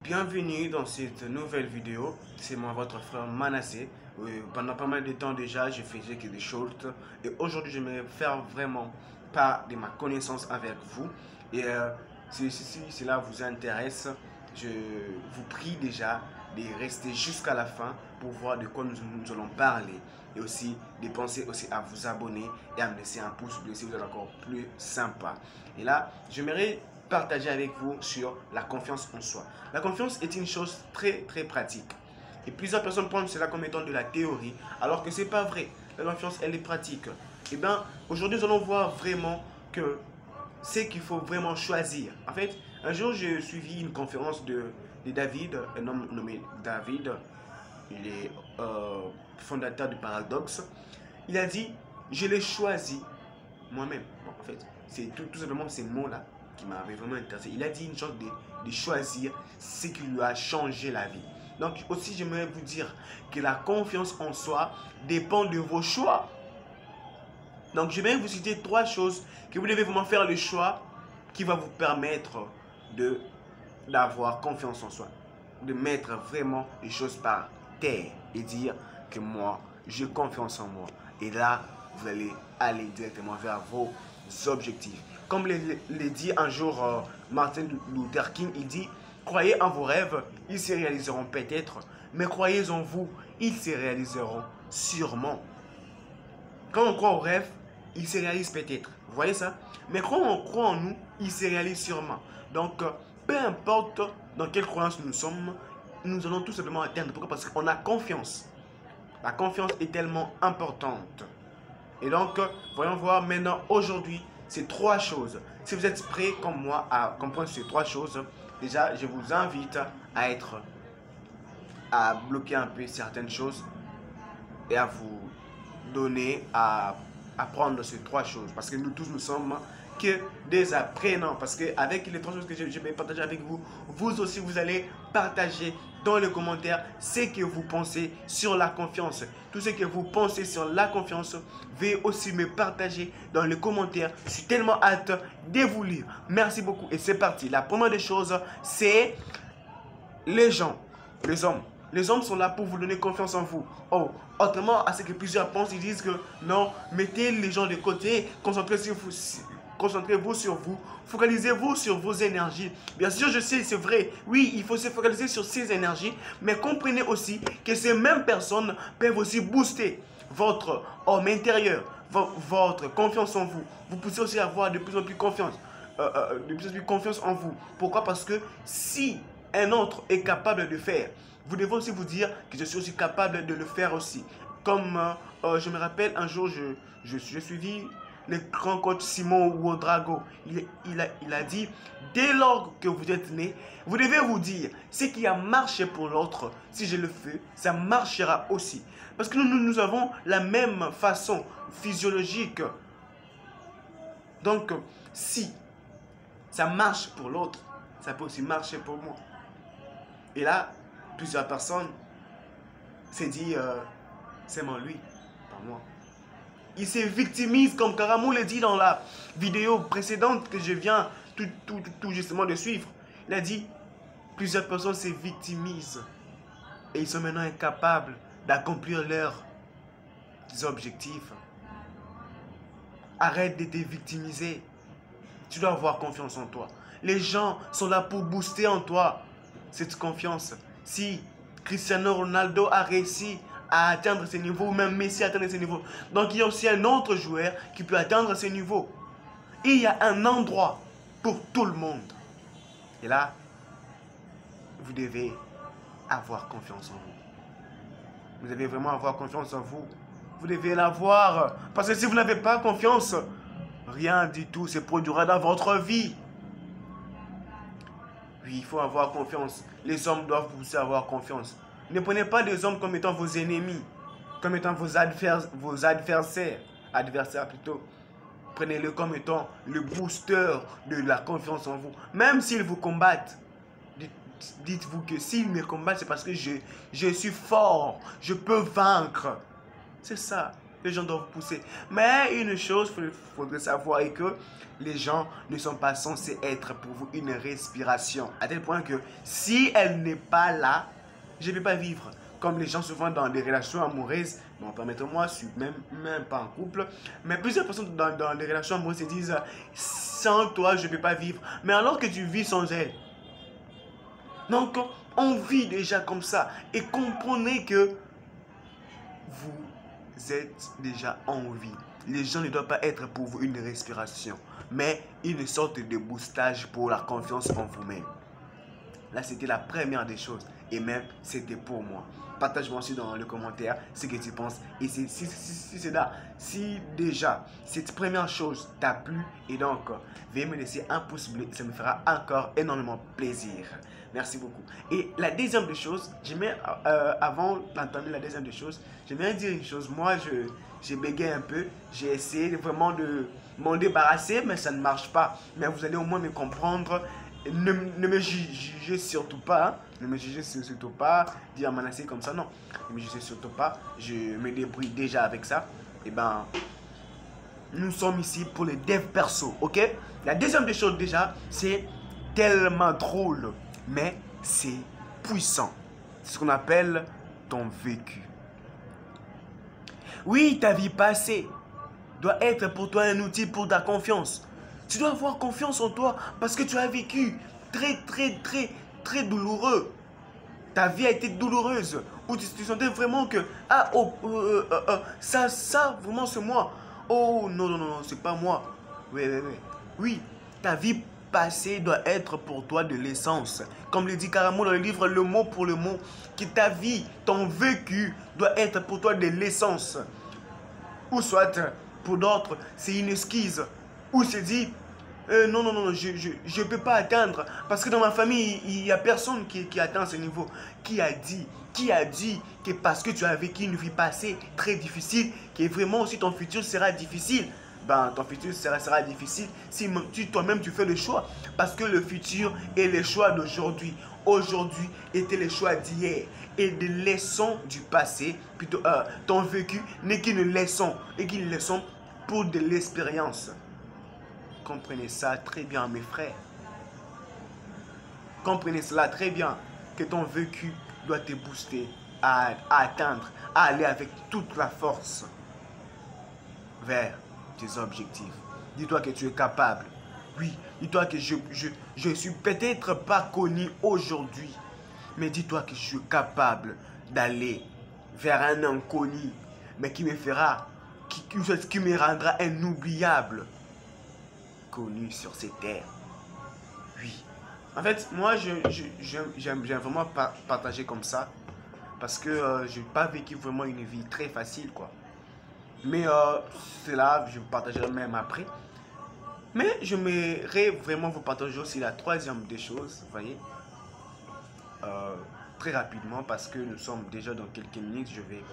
Bienvenue dans cette nouvelle vidéo. C'est moi votre frère Manasseh. Pendant pas mal de temps déjà, je faisais que des shorts. Et aujourd'hui, je vais faire vraiment part de ma connaissance avec vous. Et si cela vous intéresse, je vous prie déjà de rester jusqu'à la fin pour voir de quoi nous allons parler. Et aussi de penser aussi à vous abonner et à me laisser un pouce bleu si vous êtes encore plus sympa. Et là, j'aimerais partager avec vous sur la confiance en soi. La confiance est une chose très pratique. Et plusieurs personnes prennent cela comme étant de la théorie, alors que ce n'est pas vrai. La confiance, elle est pratique. Et bien, aujourd'hui, nous allons voir vraiment que c'est qu'il faut vraiment choisir. En fait, un jour, j'ai suivi une conférence de David, un homme nommé David. Il est fondateur du Paradoxe. Il a dit, je l'ai choisi moi-même. Bon, en fait, c'est tout simplement ces mots-là qui m'avait vraiment intéressé. Il a dit une chose de choisir ce qui lui a changé la vie. Donc aussi, j'aimerais vous dire que la confiance en soi dépend de vos choix. Donc je vais vous citer 3 choses que vous devez vraiment faire le choix qui va vous permettre d'avoir confiance en soi. De mettre vraiment les choses par terre et dire que moi, j'ai confiance en moi. Et là, vous allez aller directement vers vos objectifs. Comme l'a dit un jour Martin Luther King, il dit, croyez en vos rêves, ils se réaliseront peut-être, mais croyez en vous, ils se réaliseront sûrement. Quand on croit aux rêves, ils se réalisent peut-être. Vous voyez ça? Mais quand on croit en nous, ils se réalisent sûrement. Donc, peu importe dans quelle croyance nous sommes, nous allons tout simplement atteindre. Pourquoi? Parce qu'on a confiance. La confiance est tellement importante. Et donc, voyons voir maintenant aujourd'hui ces 3 choses. Si vous êtes prêts comme moi à comprendre ces 3 choses, déjà, je vous invite à bloquer un peu certaines choses et à vous donner à apprendre ces 3 choses. Parce que nous tous, nous sommes que des apprenants. Parce qu'avec les 3 choses que je vais partager avec vous, vous aussi, vous allez partager dans les commentaires ce que vous pensez sur la confiance. Tout ce que vous pensez sur la confiance, veuillez aussi me partager dans les commentaires. Je suis tellement hâte de vous lire. Merci beaucoup et c'est parti. La première des choses, c'est les gens, les hommes. Les hommes sont là pour vous donner confiance en vous. Oh, autrement à ce que plusieurs pensent, ils disent que non, mettez les gens de côté, concentrez-vous sur vous, focalisez-vous sur vos énergies. Bien sûr, je sais, c'est vrai, oui, il faut se focaliser sur ces énergies, mais comprenez aussi que ces mêmes personnes peuvent aussi booster votre homme intérieur, votre confiance en vous. Vous pouvez aussi avoir de plus en plus confiance en vous. Pourquoi? Parce que si un autre est capable de faire, vous devez aussi vous dire que je suis aussi capable de le faire aussi. Comme je me rappelle, un jour, je suivi le grand coach Simon Ouedraogo. Il a dit, dès lors que vous êtes né, vous devez vous dire, ce qui a marché pour l'autre, si je le fais, ça marchera aussi. Parce que nous avons la même façon physiologique. Donc, si ça marche pour l'autre, ça peut aussi marcher pour moi. Et là, plusieurs personnes se disent, c'est moi lui, pas moi. Il se victimise comme Karamou l'a dit dans la vidéo précédente que je viens tout justement de suivre. Il a dit, plusieurs personnes se victimisent et ils sont maintenant incapables d'accomplir leurs objectifs. Arrête de te victimiser. Tu dois avoir confiance en toi. Les gens sont là pour booster en toi cette confiance. Si Cristiano Ronaldo a réussi à atteindre ce niveau, ou même Messi a atteint ce niveau, donc il y a aussi un autre joueur qui peut atteindre ce niveau. Et il y a un endroit pour tout le monde. Et là, vous devez avoir confiance en vous. Vous devez vraiment avoir confiance en vous. Vous devez l'avoir. Parce que si vous n'avez pas confiance, rien du tout se produira dans votre vie. Oui, il faut avoir confiance. Les hommes doivent vous avoir confiance. Ne prenez pas les hommes comme étant vos ennemis, comme étant vos adversaires. Adversaires plutôt. Prenez-le comme étant le booster de la confiance en vous. Même s'ils vous combattent, dites-vous que s'ils me combattent, c'est parce que je suis fort. Je peux vaincre. C'est ça. les gens doivent vous pousser. Mais une chose, il faudrait savoir est que les gens ne sont pas censés être pour vous une respiration. À tel point que si elle n'est pas là, je ne vais pas vivre. Comme les gens souvent dans des relations amoureuses, bon, permettez-moi, je suis même pas en couple, mais plusieurs personnes dans des relations amoureuses se disent sans toi, je ne peux pas vivre. Mais alors que tu vis sans elle. Donc, on vit déjà comme ça. Et comprenez que vous êtes déjà en vie. Les gens ne doivent pas être pour vous une respiration, mais une sorte de boostage pour la confiance en vous-même. Là, c'était la première des choses. Et même, c'était pour moi. Partage-moi aussi dans le commentaire ce que tu penses. Et si c'est là, si déjà cette première chose t'a plu, et donc, veuillez me laisser un pouce bleu. Ça me fera encore énormément plaisir. Merci beaucoup. Et la deuxième des choses, avant d'entendre la deuxième des choses, j'aimerais dire une chose. Moi, j'ai bégayé un peu. J'ai essayé vraiment de m'en débarrasser, mais ça ne marche pas. Mais vous allez au moins me comprendre. Ne me jugez surtout pas, hein. Ne me jugez surtout pas, dire Manassé comme ça, non. Ne me jugez surtout pas, je me débrouille déjà avec ça. Et ben, nous sommes ici pour les devs perso, ok? La deuxième des choses déjà, c'est tellement drôle, mais c'est puissant. C'est ce qu'on appelle ton vécu. Oui, ta vie passée doit être pour toi un outil pour ta confiance. Tu dois avoir confiance en toi parce que tu as vécu très douloureux. Ta vie a été douloureuse. Où tu sentais vraiment que, ah, oh, ça, vraiment c'est moi. Oh, non, c'est pas moi. Oui, ta vie passée doit être pour toi de l'essence. Comme le dit carrément dans le livre, le mot pour le mot, que ta vie, ton vécu doit être pour toi de l'essence. Ou soit, pour d'autres, c'est une esquisse. Ou se dit, non, je ne peux pas atteindre. Parce que dans ma famille, il n'y a personne qui atteint ce niveau. Qui a dit que parce que tu as vécu une vie passée très difficile, que vraiment aussi ton futur sera difficile? Ben, ton futur sera difficile si toi-même tu fais le choix. Parce que le futur est le choix d'aujourd'hui. Aujourd'hui était le choix d'hier. Et des leçons du passé, plutôt ton vécu n'est qu'une leçon. Et qu'une leçon pour de l'expérience. Comprenez ça très bien, mes frères. Comprenez cela très bien, que ton vécu doit te booster à atteindre, à aller avec toute la force vers tes objectifs. Dis-toi que tu es capable. Oui, dis-toi que je suis peut-être pas connu aujourd'hui, mais dis-toi que je suis capable d'aller vers un inconnu, mais qui me fera, qui me rendra inoubliable. Connu sur ces terres. Oui. En fait, moi, j'aime vraiment partager comme ça. Parce que je n'ai pas vécu vraiment une vie très facile, quoi. Mais cela, je partagerai même après. Mais j'aimerais vraiment vous partager aussi la troisième des choses, vous voyez. Très rapidement, parce que nous sommes déjà dans quelques minutes, je vais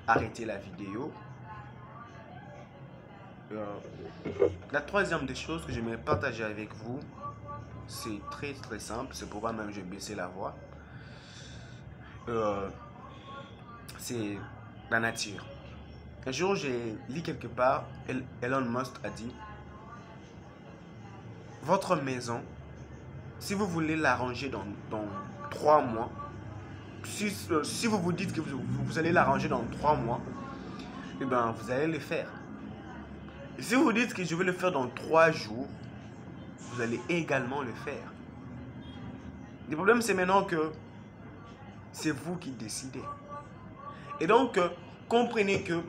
arrêter la vidéo. La troisième des choses que j'aimerais partager avec vous, c'est très simple, c'est pourquoi même je vais baisser la voix. C'est la nature. Un jour, j'ai lu quelque part, Elon Musk a dit, votre maison, si vous voulez la ranger dans 3 mois, si vous vous dites que vous allez la ranger dans 3 mois, eh bien, vous allez le faire. Et si vous dites que je vais le faire dans 3 jours, vous allez également le faire. Le problème, c'est maintenant que c'est vous qui décidez. Et donc, comprenez que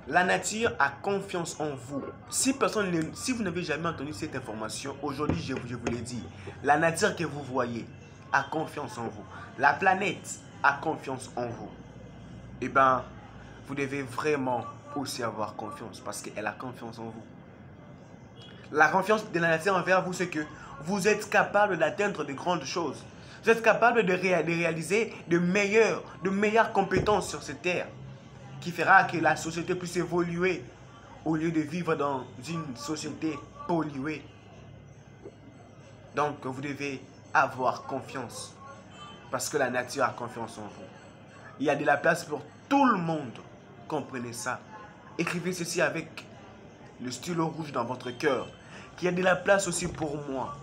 la nature a confiance en vous. Si vous n'avez jamais entendu cette information, aujourd'hui, je vous l'ai dit. La nature que vous voyez a confiance en vous. La planète a confiance en vous. Eh bien, vous devez vraiment aussi avoir confiance parce qu'elle a confiance en vous. La confiance de la nature envers vous, c'est que vous êtes capable d'atteindre de grandes choses. Vous êtes capable de réaliser de meilleures compétences sur cette terre qui fera que la société puisse évoluer au lieu de vivre dans une société polluée. Donc, vous devez avoir confiance parce que la nature a confiance en vous. Il y a de la place pour tout le monde. Comprenez ça. Écrivez ceci avec le stylo rouge dans votre cœur. Qu'il y a de la place aussi pour moi.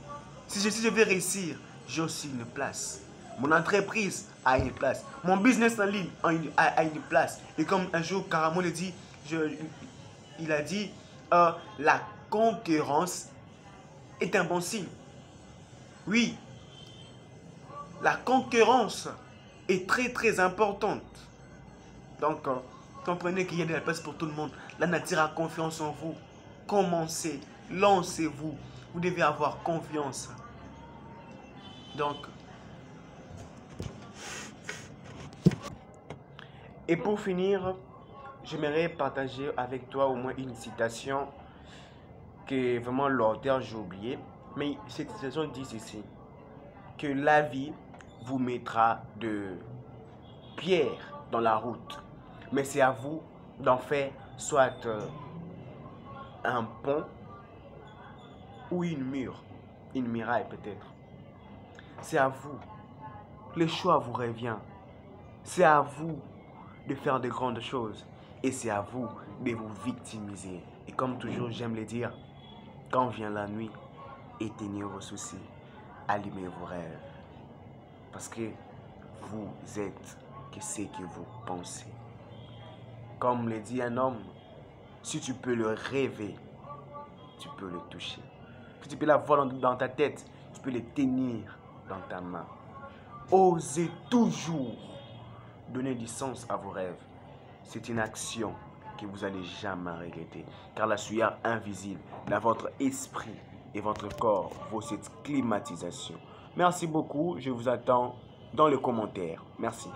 Si je vais réussir, j'ai aussi une place. Mon entreprise a une place. Mon business en ligne a une place. Et comme un jour, Caramo le dit, il a dit, la concurrence est un bon signe. Oui, la concurrence est très importante. Donc, comprenez qu'il y a de la place pour tout le monde. La nature a confiance en vous. Commencez, lancez-vous. Vous devez avoir confiance. Donc, et pour finir, j'aimerais partager avec toi au moins une citation que vraiment l'auteur j'ai oublié. Mais cette citation dit ceci, que la vie vous mettra de pierres dans la route. Mais c'est à vous d'en faire soit un pont ou une muraille peut-être. C'est à vous. Le choix vous revient. C'est à vous de faire de grandes choses. Et c'est à vous de vous victimiser. Et comme toujours, j'aime le dire, quand vient la nuit, éteignez vos soucis, allumez vos rêves. Parce que vous êtes que ce que vous pensez. Comme le dit un homme, si tu peux le rêver, tu peux le toucher. Si tu peux l'avoir dans ta tête, tu peux le tenir dans ta main. Osez toujours donner du sens à vos rêves. C'est une action que vous n'allez jamais regretter. Car la sueur invisible dans votre esprit et votre corps vaut cette climatisation. Merci beaucoup. Je vous attends dans les commentaires. Merci.